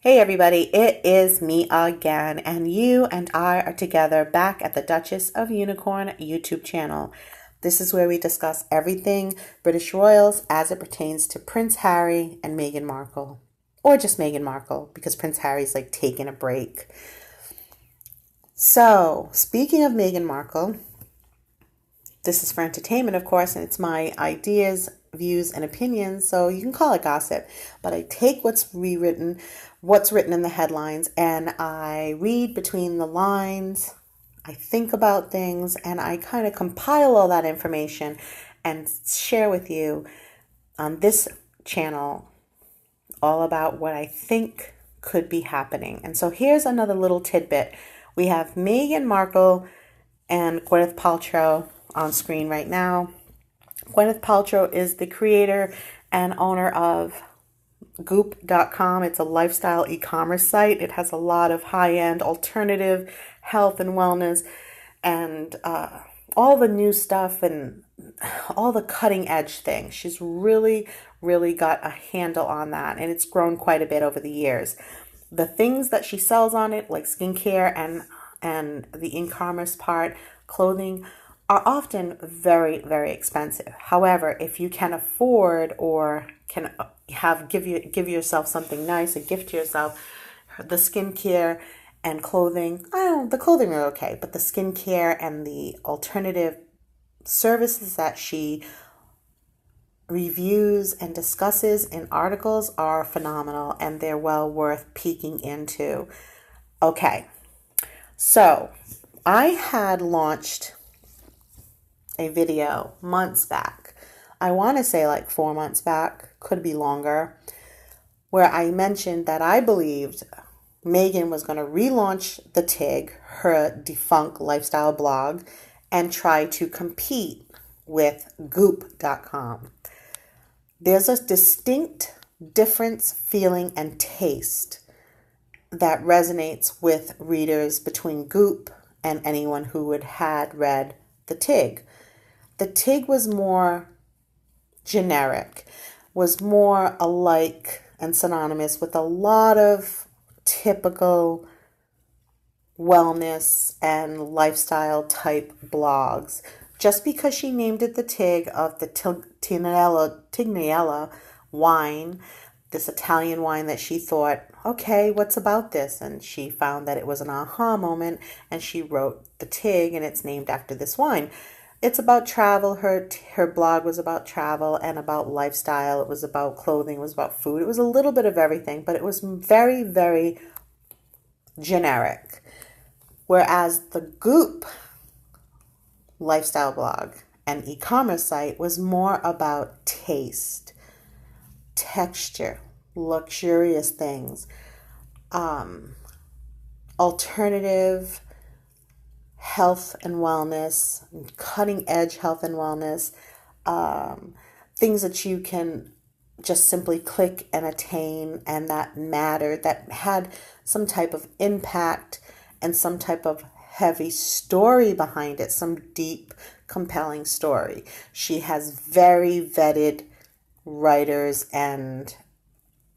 Hey everybody, it is me again, and you and I are together back at the Duchess of Unicorn YouTube channel. This is where we discuss everything British royals as it pertains to Prince Harry and Meghan Markle. Or just Meghan Markle, because Prince Harry's like taking a break. So, speaking of Meghan Markle, this is for entertainment, of course, and it's my ideas, views, and opinions, so you can call it gossip. But I take what's written in the headlines, and I read between the lines. I think about things, and I kind of compile all that information and share with you on this channel all about what I think could be happening. And so here's another little tidbit. We have Meghan Markle and Gwyneth Paltrow on screen right now. Gwyneth Paltrow is the creator and owner of Goop.com. It's a lifestyle e-commerce site. It has a lot of high-end alternative health and wellness and all the new stuff and all the cutting edge things. She's really, really got a handle on that, and it's grown quite a bit over the years. The things that she sells on it, like skincare and the e-commerce part, clothing, are often very, very expensive. However, if you can afford or can give yourself something nice, a gift to yourself, the skincare and clothing, the clothing are okay, but the skincare and the alternative services that she reviews and discusses in articles are phenomenal, and they're well worth peeking into. Okay, so I had launched a video months back. I want to say like 4 months back, could be longer, where I mentioned that I believed Meghan was going to relaunch the TIG, her defunct lifestyle blog, and try to compete with Goop.com. There's a distinct difference, feeling, and taste that resonates with readers between Goop and anyone who had read the TIG. The TIG was more generic, was more alike and synonymous with a lot of typical wellness and lifestyle type blogs. Just because she named it the TIG of the Tignanello wine, this Italian wine that she thought, okay, what's about this? And she found that it was an aha moment, and she wrote the TIG, and it's named after this wine. It's about travel. Her blog was about travel and about lifestyle. It was about clothing. It was about food. It was a little bit of everything, but it was very, very generic. Whereas the Goop lifestyle blog and e-commerce site was more about taste, texture, luxurious things, alternative health and wellness, cutting edge health and wellness, things that you can just simply click and attain and that mattered, that had some type of impact and some type of heavy story behind it, some deep, compelling story. She has very vetted writers and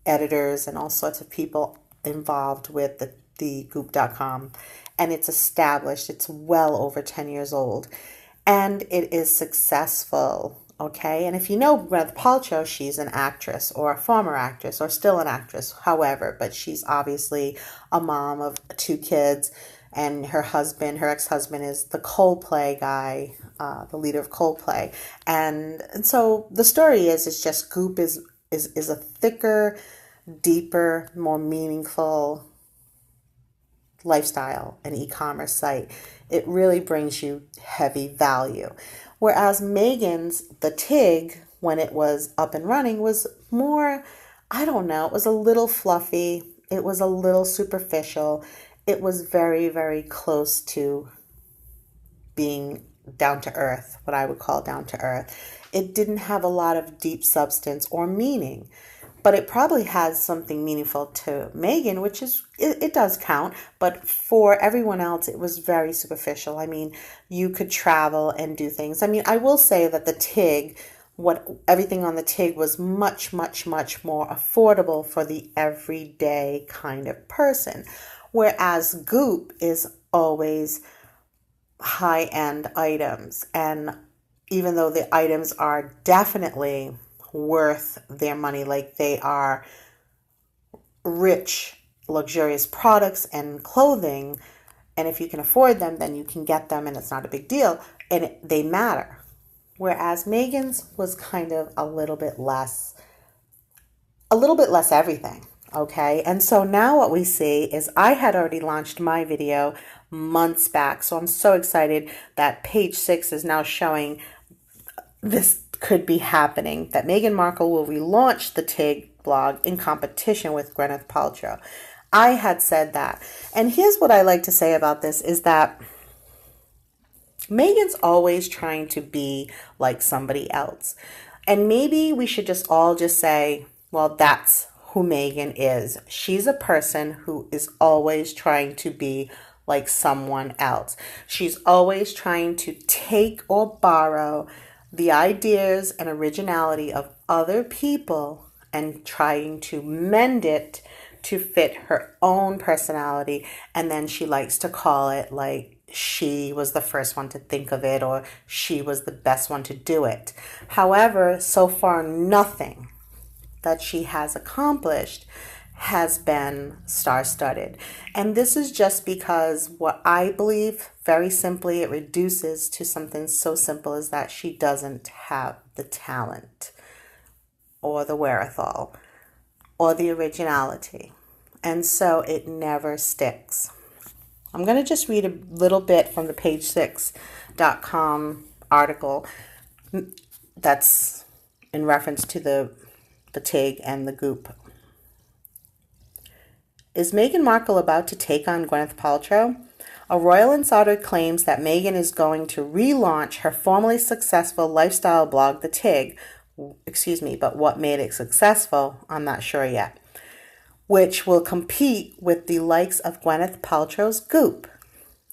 editors and all sorts of people involved with the Goop.com. And it's established. It's well over 10 years old. And it is successful, okay? And if you know Gwyneth Paltrow, she's an actress or a former actress or still an actress, however. But she's obviously a mom of 2 kids. And her ex-husband is the Coldplay guy, the leader of Coldplay. And so the story is just Goop is a thicker, deeper, more meaningful lifestyle and e-commerce site. It really brings you heavy value. Whereas Meghan's, the TIG, when it was up and running, was more, I don't know, it was a little fluffy. It was a little superficial. It was very, very close to being down to earth, what I would call down to earth. It didn't have a lot of deep substance or meaning. But it probably has something meaningful to Meghan, which is, it does count. But for everyone else, it was very superficial. I mean, you could travel and do things. I mean, I will say that the TIG everything on the TIG was much, much, much more affordable for the everyday kind of person. Whereas Goop is always high-end items. And even though the items are definitely worth their money, like they are rich, luxurious products and clothing, and if you can afford them, then you can get them and it's not a big deal, and they matter. Whereas Meghan's was kind of a little bit less everything. Okay, and so now what we see is I had already launched my video months back, so I'm so excited that Pagesix is now showing this could be happening, that Meghan Markle will relaunch the TIG blog in competition with Gwyneth Paltrow. I had said that. And here's what I like to say about this is that Meghan's always trying to be like somebody else. And maybe we should just all just say, well, that's who Meghan is. She's a person who is always trying to be like someone else. She's always trying to take or borrow the ideas and originality of other people and trying to mend it to fit her own personality. And then she likes to call it like she was the first one to think of it, or she was the best one to do it. However, so far, nothing that she has accomplished has been star-studded. And this is just because what I believe, very simply, it reduces to something so simple as that she doesn't have the talent or the wherewithal or the originality. And so it never sticks. I'm going to just read a little bit from the Pagesix.com article that's in reference to the TIG and the Goop. Is Meghan Markle about to take on Gwyneth Paltrow? A royal insider claims that Meghan is going to relaunch her formerly successful lifestyle blog, The TIG. But what made it successful, I'm not sure yet. Which will compete with the likes of Gwyneth Paltrow's Goop.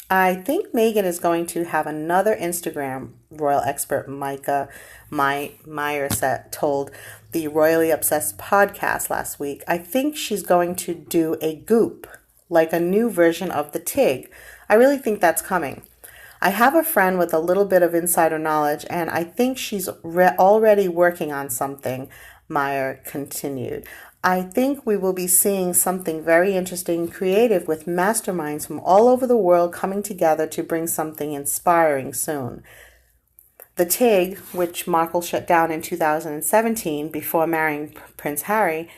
I think Meghan is going to have another Instagram, royal expert Micah Myers told the Royally Obsessed podcast last week. I think she's going to do a Goop, like a new version of the TIG. I really think that's coming. I have a friend with a little bit of insider knowledge, and I think she's already working on something, Meyer continued. I think we will be seeing something very interesting and creative with masterminds from all over the world coming together to bring something inspiring soon. The TIG, which Markle shut down in 2017 before marrying Prince Harry,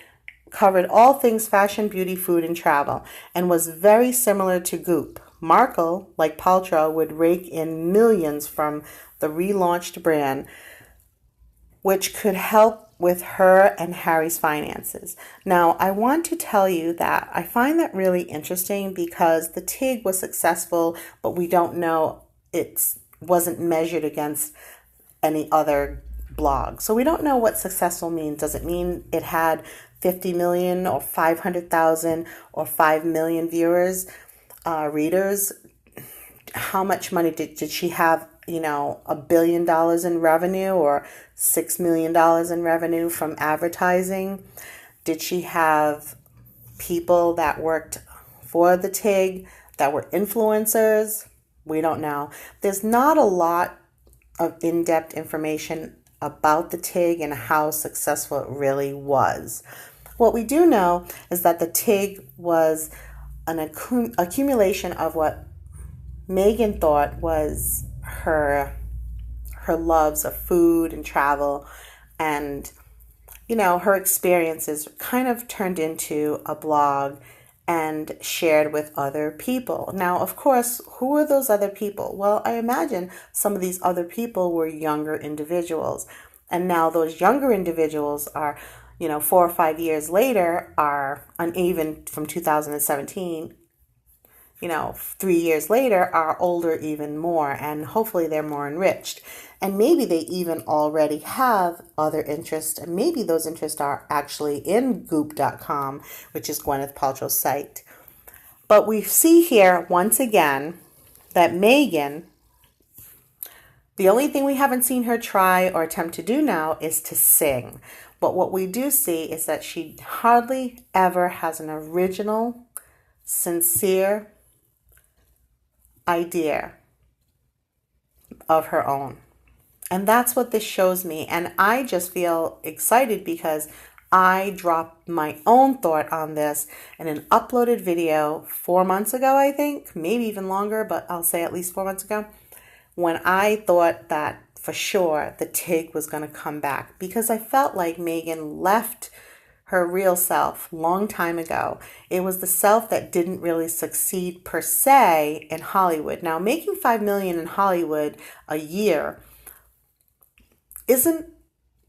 covered all things fashion, beauty, food, and travel, and was very similar to Goop. Markle, like Paltrow, would rake in millions from the relaunched brand, which could help with her and Harry's finances. Now, I want to tell you that I find that really interesting because the TIG was successful, but we don't know, it wasn't measured against any other blog. So we don't know what successful means. Does it mean it had 50 million or 500,000 or 5 million viewers, readers? How much money did she have? $1 billion in revenue or $6 million in revenue from advertising? Did she have people that worked for the TIG that were influencers? We don't know. There's not a lot of in-depth information about the TIG and how successful it really was. What we do know is that the TIG was an accumulation of what Meghan thought was her loves of food and travel, and her experiences kind of turned into a blog and shared with other people. Now, of course, who are those other people? Well, I imagine some of these other people were younger individuals, and now those younger individuals are 4 or 5 years later are uneven from 2017. 3 years later are older even more, and hopefully they're more enriched. And maybe they even already have other interests, and maybe those interests are actually in Goop.com, which is Gwyneth Paltrow's site. But we see here, once again, that Meghan The only thing we haven't seen her try or attempt to do now is to sing. But what we do see is that she hardly ever has an original, sincere idea of her own. And that's what this shows me. And I just feel excited because I dropped my own thought on this in an uploaded video 4 months ago, I think, maybe even longer, but I'll say at least 4 months ago, when I thought that for sure the Tig was going to come back, because I felt like Meghan left her real self long time ago. It was the self that didn't really succeed per se in Hollywood. Now, making $5 million in Hollywood a year isn't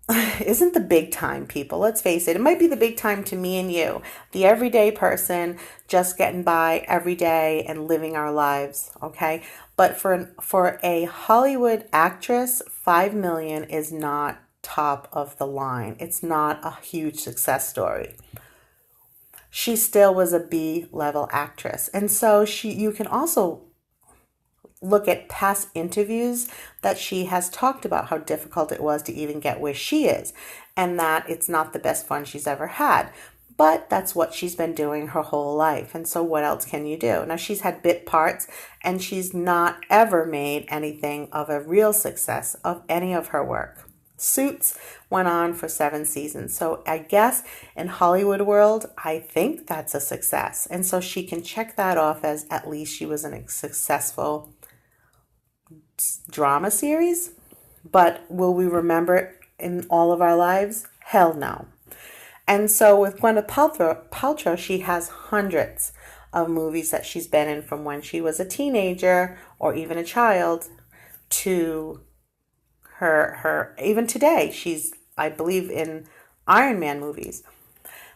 the big time, people. Let's face it. It might be the big time to me and you, the everyday person just getting by every day and living our lives, okay? But for a Hollywood actress, 5 million is not top of the line. It's not a huge success story. She still was a B-level actress. And so you can also look at past interviews that she has talked about how difficult it was to even get where she is, and that it's not the best fun she's ever had. But that's what she's been doing her whole life. And so what else can you do? Now, she's had bit parts, and she's not ever made anything of a real success of any of her work. Suits went on for 7 seasons. So I guess in Hollywood world, I think that's a success. And so she can check that off as at least she was a successful drama series. But will we remember it in all of our lives? Hell no. And so with Gwyneth Paltrow, she has hundreds of movies that she's been in from when she was a teenager or even a child to her even today. She's, I believe, in Iron Man movies.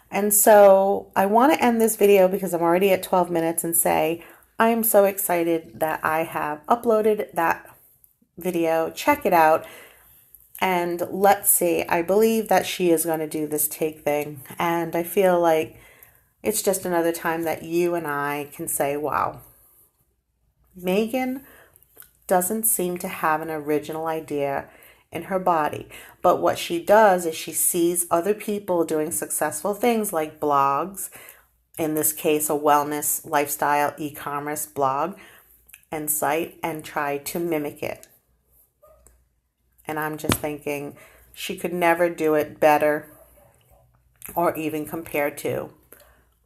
And so I want to end this video because I'm already at 12 minutes and say I am so excited that I have uploaded that video. Check it out. And let's see, I believe that she is going to do this Tig thing. And I feel like it's just another time that you and I can say, wow, Meghan doesn't seem to have an original idea in her body. But what she does is she sees other people doing successful things like blogs, in this case, a wellness, lifestyle, e-commerce blog and site, and try to mimic it. And I'm just thinking she could never do it better or even compare to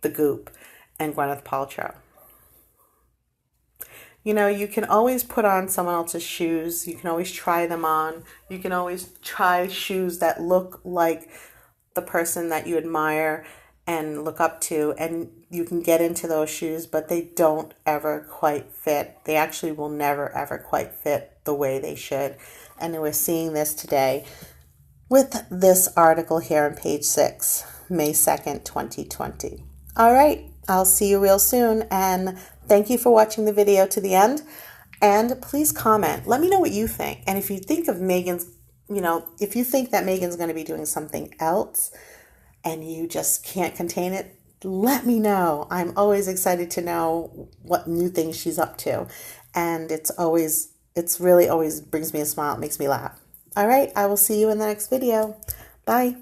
the Goop and Gwyneth Paltrow. You know, you can always put on someone else's shoes. You can always try them on. You can always try shoes that look like the person that you admire and look up to. And you can get into those shoes, but they don't ever quite fit. They actually will never, ever quite fit the way they should. And we're seeing this today with this article here on Pagesix, May 2nd, 2020. All right, I'll see you real soon. And thank you for watching the video to the end. And please comment. Let me know what you think. And if you think of Meghan's, if you think that Meghan's going to be doing something else and you just can't contain it, let me know. I'm always excited to know what new things she's up to. And it's really always brings me a smile. It makes me laugh. All right, I will see you in the next video. Bye.